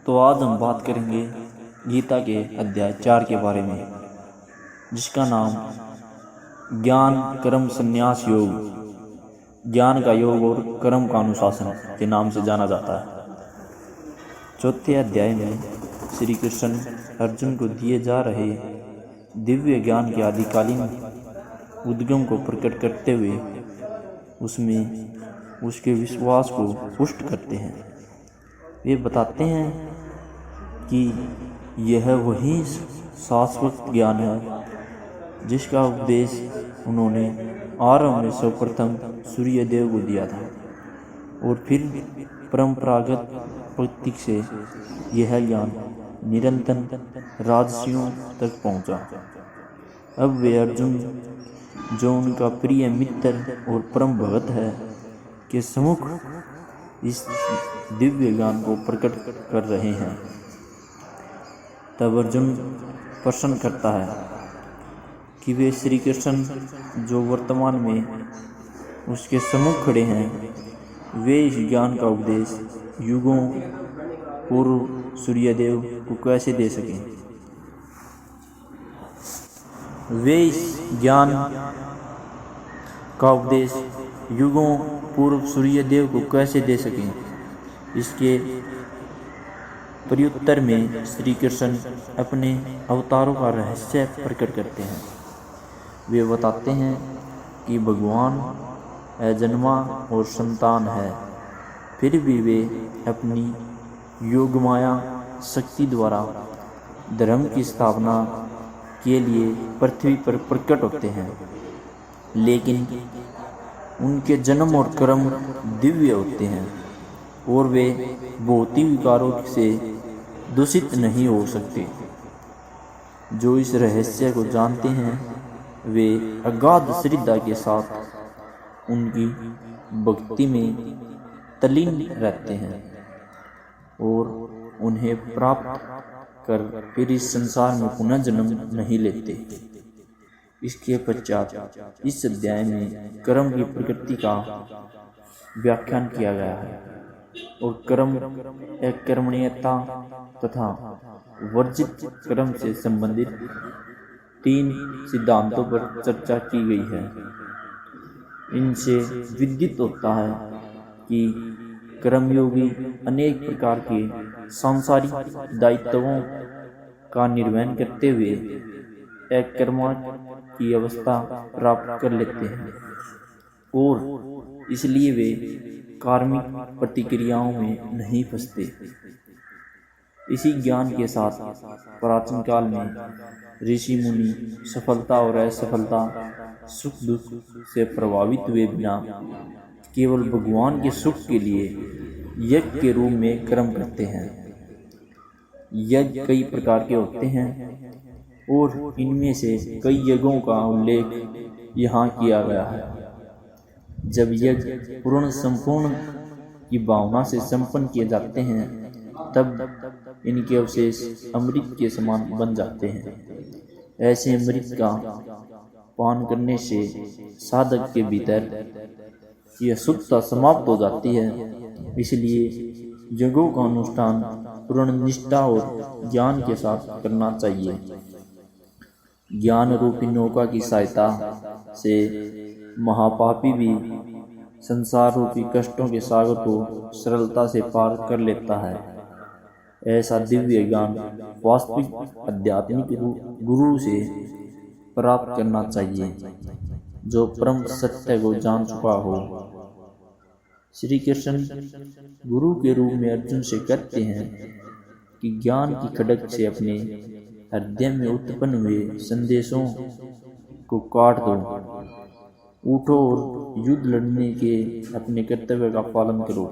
तो आज हम बात करेंगे गीता के अध्याय 4 के बारे में, जिसका नाम ज्ञान कर्म संन्यास योग, ज्ञान का योग और कर्म का अनुशासन के नाम से जाना जाता है। चौथे अध्याय में श्री कृष्ण अर्जुन को दिए जा रहे दिव्य ज्ञान के आदिकालीन उद्गम को प्रकट करते हुए उसमें उसके विश्वास को पुष्ट करते हैं। वे बताते हैं कि यह वही शाश्वत ज्ञान है जिसका उपदेश उन्होंने आरंभ में सर्वप्रथम सूर्यदेव को दिया था और फिर परंपरागत प्रतीक से यह ज्ञान निरंतर राजर्षियों तक पहुंचा। अब वे अर्जुन, जो उनका प्रिय मित्र और परम भगत है, के सम्मुख इस दिव्य ज्ञान को प्रकट कर रहे हैं। तब अर्जुन प्रश्न करता है कि वे श्री कृष्ण जो वर्तमान में उसके सम्मुख खड़े हैं, वे इस ज्ञान का उपदेश युगों पूर्व सूर्यदेव को कैसे दे सकें। वे इस ज्ञान का उपदेश युगों पूर्व सूर्यदेव को कैसे दे सकें। इसके प्रत्युत्तर में श्री कृष्ण अपने अवतारों का रहस्य प्रकट करते हैं। वे बताते हैं कि भगवान अजन्मा और संतान है, फिर भी वे अपनी योगमाया शक्ति द्वारा धर्म की स्थापना के लिए पृथ्वी पर प्रकट होते हैं, लेकिन उनके जन्म और कर्म दिव्य होते हैं और वे भौतिक विकारों से दूषित नहीं हो सकते। जो इस रहस्य को जानते हैं वे अगाध श्रद्धा के साथ उनकी भक्ति में तल्लीन रहते हैं और उन्हें प्राप्त कर फिर इस संसार में पुनः जन्म नहीं लेते। इसके पश्चात इस अध्याय में कर्म की प्रकृति का व्याख्यान किया गया है और कर्म कर्मण्यता तथा वर्जित कर्म से संबंधित 3 सिद्धांतों पर चर्चा की गई है। इनसे विदित होता है कि कर्मयोगी अनेक प्रकार के सांसारिक दायित्वों का निर्वहन करते हुए एक कर्मा की अवस्था प्राप्त कर लेते हैं और इसलिए वे कार्मिक प्रतिक्रियाओं में नहीं फंसते। इसी ज्ञान के साथ प्राचीन काल में ऋषि मुनि सफलता और असफलता, सुख दुख से प्रभावित हुए बिना केवल भगवान के सुख के लिए यज्ञ के रूप में कर्म करते हैं। यज्ञ कई प्रकार के होते हैं और इनमें से कई यज्ञों का उल्लेख यहाँ किया गया है। जब यज्ञ पूर्ण संपूर्ण की भावना से संपन्न किए जाते हैं, तब इनके अवशेष अमृत के समान बन जाते हैं। ऐसे अमृत का पान करने से साधक के भीतर की अशुद्धता समाप्त हो जाती है। इसलिए यज्ञों का अनुष्ठान पूर्ण निष्ठा और ज्ञान के साथ करना चाहिए। ज्ञान रूपी नौका की सहायता से महापापी भी संसार रूपी कष्टों के सागर को सरलता से पार कर लेता है। ऐसा दिव्य ज्ञान वास्तविक आध्यात्मिक गुरु से प्राप्त करना चाहिए, जो परम सत्य को जान चुका हो। श्री कृष्ण गुरु के रूप में अर्जुन से कहते हैं कि ज्ञान की खड्ग से अपने हृदय में उत्पन्न हुए संदेशों को काट दो, उठो और युद्ध लड़ने के अपने कर्तव्य का पालन करो।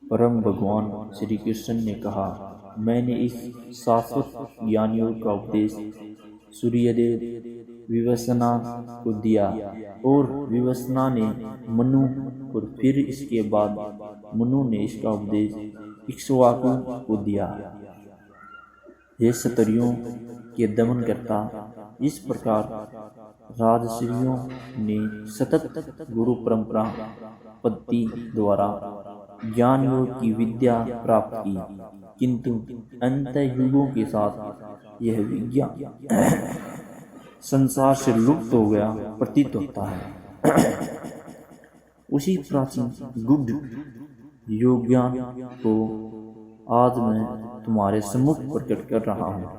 परम भगवान श्री कृष्ण ने कहा, मैंने इस शाश्वत ज्ञान योग का उपदेश सूर्यदेव विवस्वाना को दिया और विवस्वाना ने मनु, और फिर इसके बाद मनु ने इसका उपदेश इक्ष्वाकु को दिया। हे क्षत्रियों के दमन करता, इस प्रकार राजर्षियों ने सतत गुरु परंपरा पद्धति द्वारा ज्ञान योग की विद्या प्राप्त की, किंतु अंत युगों के साथ यह विज्ञान संसार से लुप्त हो गया प्रतीत होता है। उसी प्राचीन गुड योग ज्ञान को आज मैं तुम्हारे सम्मुख प्रकट कर रहा हूँ,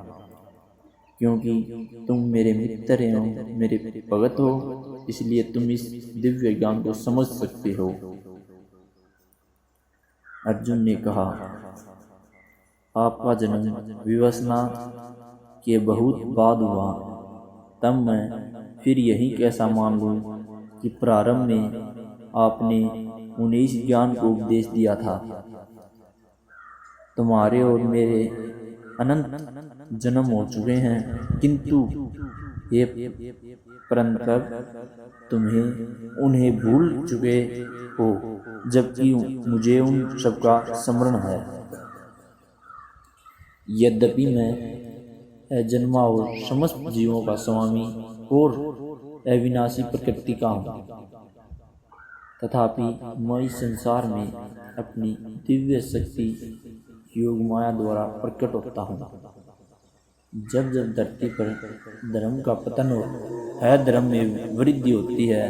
क्योंकि तुम मेरे मित्र एवं मेरे भगत हो, इसलिए तुम इस दिव्य ज्ञान को समझ सकते हो। अर्जुन ने कहा, आपका जन्म विवशना के बहुत बाद हुआ, तब मैं फिर यही कैसा मान लूँ कि प्रारंभ में आपने उन्हें इस ज्ञान को उपदेश दिया था। तुम्हारे और मेरे अनंत जन्म हो चुके हैं, किंतु ये परंतप तुम्हें उन्हें भूल चुके हो, जबकि मुझे उन सबका स्मरण है। यद्यपि मैं अजन्मा और समस्त जीवों का स्वामी और अविनाशी प्रकृति का हूँ, तथापि मैं इस संसार में अपनी दिव्य शक्ति योग माया द्वारा प्रकट होता हूँ। जब जब धरती पर धर्म का पतन हो, अधर्म में वृद्धि होती है,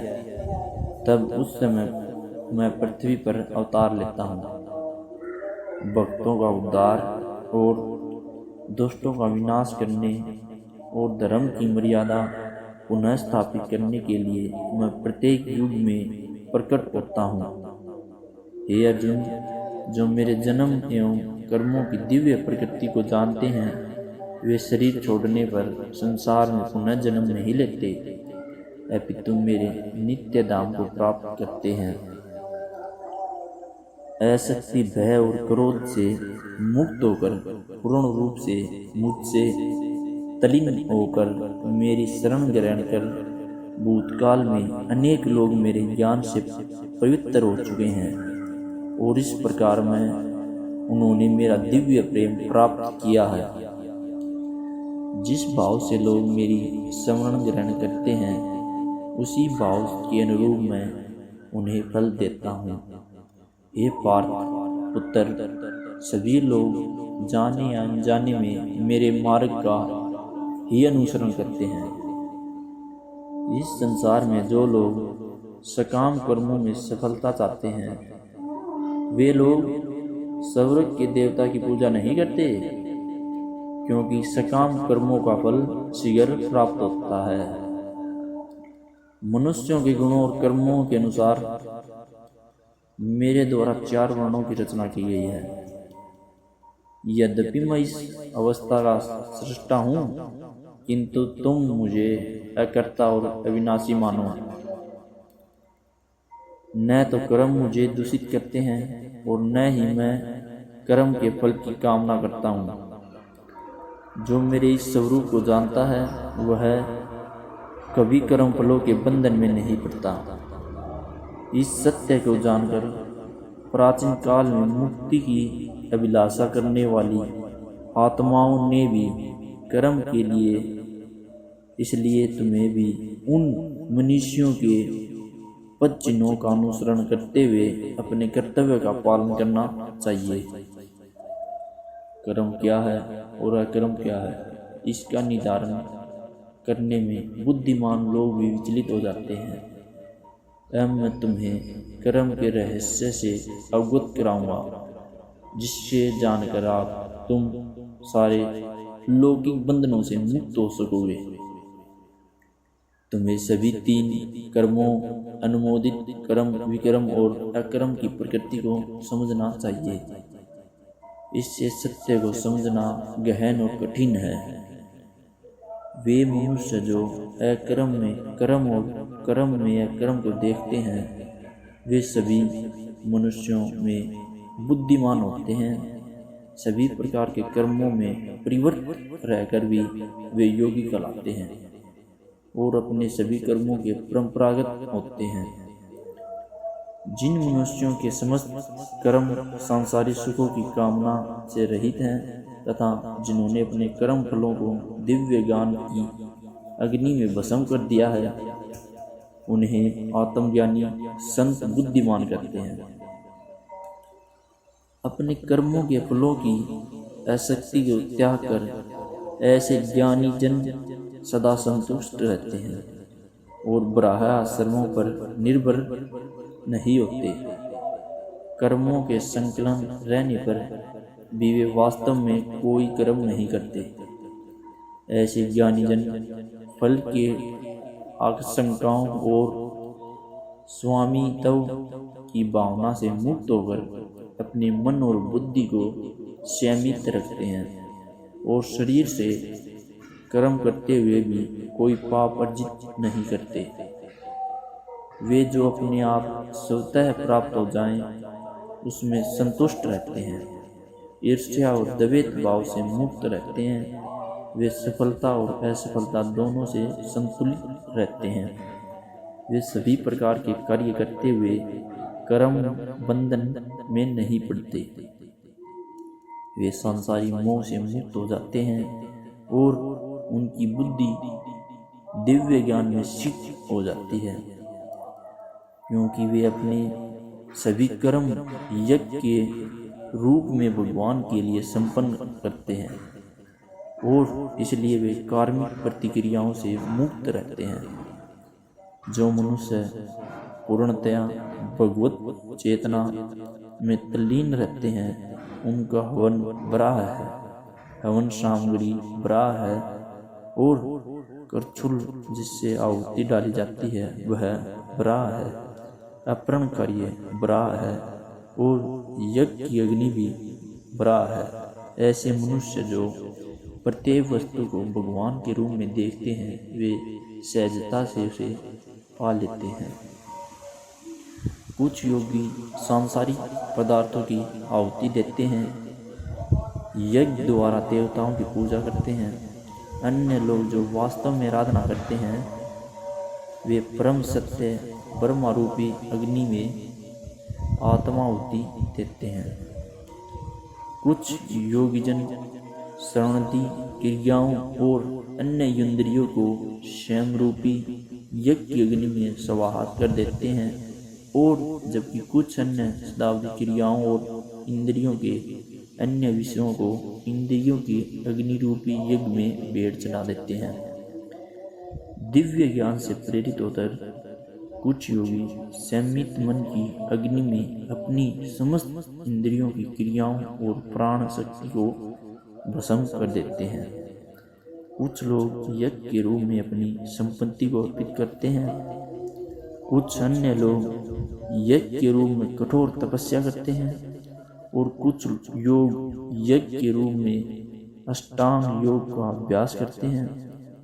तब उस समय मैं पृथ्वी पर अवतार लेता हूँ। भक्तों का उद्धार और दुष्टों का विनाश करने और धर्म की मर्यादा पुनः स्थापित करने के लिए मैं प्रत्येक युग में प्रकट होता हूँ। हे अर्जुन, जो मेरे जन्म एवं कर्मों की दिव्य प्रकृति को जानते हैं, वे शरीर छोड़ने पर संसार में पुनः जन्म नहीं लेते, अपितु मेरे नित्य धाम को प्राप्त करते हैं। असक्ति, भय और क्रोध से मुक्त होकर पूर्ण रूप से मुझसे तल्लीन होकर मेरी शरण ग्रहण कर भूतकाल में अनेक लोग मेरे ज्ञान से पवित्र हो चुके हैं, और इस प्रकार मैं उन्होंने मेरा दिव्य प्रेम प्राप्त किया है। जिस भाव से लोग मेरी शरण ग्रहण करते हैं, उसी भाव के अनुरूप मैं उन्हें फल देता हूँ। हे पार्थ पुत्र, सभी लोग जाने या अनजाने में मेरे मार्ग का ही अनुसरण करते हैं। इस संसार में जो लोग सकाम कर्मों में सफलता चाहते हैं, वे लोग स्वर्ग के देवता की पूजा नहीं करते, क्योंकि सकाम कर्मों का फल शीघ्र प्राप्त होता है। मनुष्यों के गुणों और कर्मों के अनुसार मेरे द्वारा 4 वर्णों की रचना की गई है। यद्यपि मैं इस अवस्था का सृष्टा हूँ, किंतु तुम मुझे अकर्ता और अविनाशी मानो। न तो कर्म मुझे दूषित करते हैं और न ही मैं कर्म के फल की कामना करता हूँ। जो मेरे इस स्वरूप को जानता है, वह कभी कर्म फलों के बंधन में नहीं पड़ता। इस सत्य को जानकर प्राचीन काल में मुक्ति की अभिलाषा करने वाली आत्माओं ने भी कर्म के लिए, इसलिए तुम्हें भी उन मनुष्यों के पद चिन्हों का अनुसरण करते हुए अपने कर्तव्य का पालन करना चाहिए। कर्म क्या है और अकर्म क्या है, इसका निर्धारण करने में बुद्धिमान लोग भी विचलित हो जाते हैं। अब मैं तुम्हें कर्म के रहस्य से अवगत कराऊंगा, जिससे जानकर तुम सारे लौकिक बंधनों से मुक्त हो सकोगे। तुम्हें सभी 3 कर्मों, अनुमोदित कर्म, विकर्म और अकर्म की प्रकृति को समझना चाहिए। इससे सत्य को समझना गहन और कठिन है। वे मनुष्य जो अकर्म में कर्म और कर्म में अकर्म को देखते हैं, वे सभी मनुष्यों में बुद्धिमान होते हैं। सभी प्रकार के कर्मों में परिवर्तित रहकर भी वे योगी कहलाते हैं और अपने सभी कर्मों के परंपरागत होते हैं। जिन मनुष्यों के समस्त कर्म सांसारिक सुखों की कामना से रहित हैं तथा जिन्होंने अपने कर्म फलों को दिव्य ज्ञान की अग्नि में भस्म कर दिया है, उन्हें आत्मज्ञानी संत बुद्धिमान कहते हैं। अपने कर्मों के फलों की आसक्ति को त्याग कर ऐसे ज्ञानी जन सदा संतुष्ट रहते हैं और बाह्य आश्रमों पर निर्भर नहीं होते। कर्मों के संकलन रहने पर भी वे वास्तव में कोई कर्म नहीं करते। ऐसे ज्ञानी जन फल के आशंकाओं और स्वामित्व की भावना से मुक्त होकर अपने मन और बुद्धि को संयमित रखते हैं और शरीर से कर्म करते हुए भी कोई पाप अर्जित नहीं करते। वे जो अपने आप स्वतः प्राप्त हो जाएं, उसमें संतुष्ट रहते हैं। ईर्ष्या और द्वैत भाव से मुक्त रहते हैं। वे सफलता और असफलता दोनों से संतुलित रहते हैं। वे सभी प्रकार के कार्य करते हुए कर्म बंधन में नहीं पड़ते। वे सांसारिक मोह से मुक्त हो जाते हैं और उनकी बुद्धि दिव्य ज्ञान में सिद्ध हो जाती है, क्योंकि वे अपने सभी कर्म यज्ञ के रूप में भगवान के लिए संपन्न करते हैं और इसलिए वे कार्मिक प्रतिक्रियाओं से मुक्त रहते हैं। जो मनुष्य पूर्णतया भगवत चेतना में तल्लीन रहते हैं, उनका हवन बराह है, हवन सामग्री बराह है और करछुल जिससे आहुति डाली जाती है वह बराह है, अपरण कार्य बराह है और यज्ञ की अग्नि भी बराह है। ऐसे मनुष्य जो प्रत्येक वस्तु को भगवान के रूप में देखते हैं, वे सहजता से उसे पा लेते हैं। कुछ योगी सांसारिक पदार्थों की आहुति देते हैं, यज्ञ द्वारा देवताओं की पूजा करते हैं। अन्य लोग जो वास्तव में आराधना करते हैं, वे परम सत्य ब्रह्मरूपी अग्नि में आत्माहुति देते हैं। कुछ योगीजन श्रवणादि क्रियाओं और अन्य इंद्रियों को स्वयं रूपी यज्ञ की अग्नि में समाहित कर देते हैं और जबकि कुछ अन्य शब्दावली क्रियाओं और इंद्रियों के अन्य विषयों को इंद्रियों की अग्नि रूपी यज्ञ में भेड़ चढ़ा देते हैं। दिव्य ज्ञान से प्रेरित होकर कुछ योगी संयमित मन की अग्नि में अपनी समस्त इंद्रियों की क्रियाओं और प्राण शक्ति को भस्म कर देते हैं। कुछ लोग यज्ञ के रूप में अपनी संपत्ति को अर्पित करते हैं। कुछ अन्य लोग यज्ञ के रूप में कठोर तपस्या करते हैं और कुछ योग यज्ञ के रूप में अष्टांग योग का अभ्यास करते हैं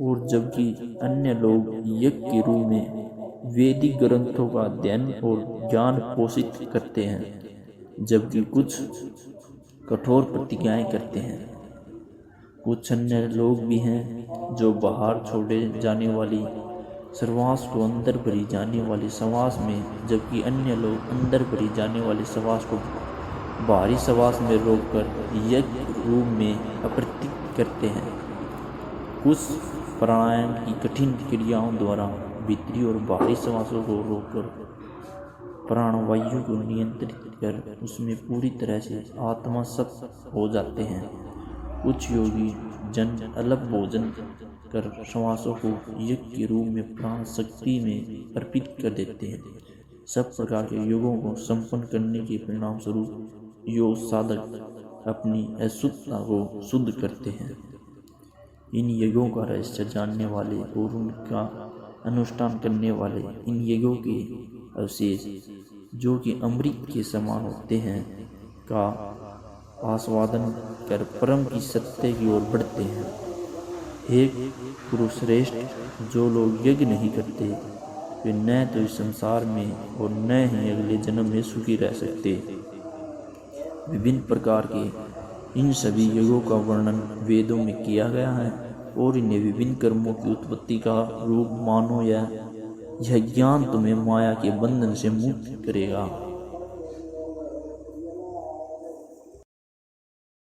और जबकि अन्य लोग यज्ञ के रूप में वैदिक ग्रंथों का अध्ययन और ज्ञान पोषित करते हैं, जबकि कुछ कठोर प्रतिज्ञाएं करते हैं। कुछ अन्य लोग भी हैं जो बाहर छोड़े जाने वाली श्वास को अंदर भरी जाने वाली श्वास में, जबकि अन्य लोग अंदर भरी जाने वाली श्वास को बाहरी श्वास में रोककर यज्ञ रूप में अप्रतिक करते हैं। कुछ प्राणायाम की कठिन क्रियाओं द्वारा भीतरी और बाहरी श्वासों को रोककर प्राणवायु को नियंत्रित कर उसमें पूरी तरह से आत्मसत हो जाते हैं। कुछ योगी जन अलग भोजन कर श्वासों को यज्ञ के रूप में प्राण शक्ति में अर्पित कर देते हैं। सब प्रकार के योगों को संपन्न करने के परिणाम स्वरूप योग साधक अपनी अशुद्धता को शुद्ध करते हैं। इन यज्ञों का रहस्य जानने वाले और उनका अनुष्ठान करने वाले इन यज्ञों के अवशेष जो कि अमृत के समान होते हैं का आस्वादन कर परम की सत्य की ओर बढ़ते हैं। हे कुरुश्रेष्ठ, जो लोग यज्ञ नहीं करते वे न तो इस संसार में और न ही अगले जन्म में सुखी रह सकते। विभिन्न प्रकार के इन सभी यज्ञों का वर्णन वेदों में किया गया है और इन्हें विभिन्न कर्मों की उत्पत्ति का रूप मानो। यह ज्ञान तुम्हें माया के बंधन से मुक्त करेगा।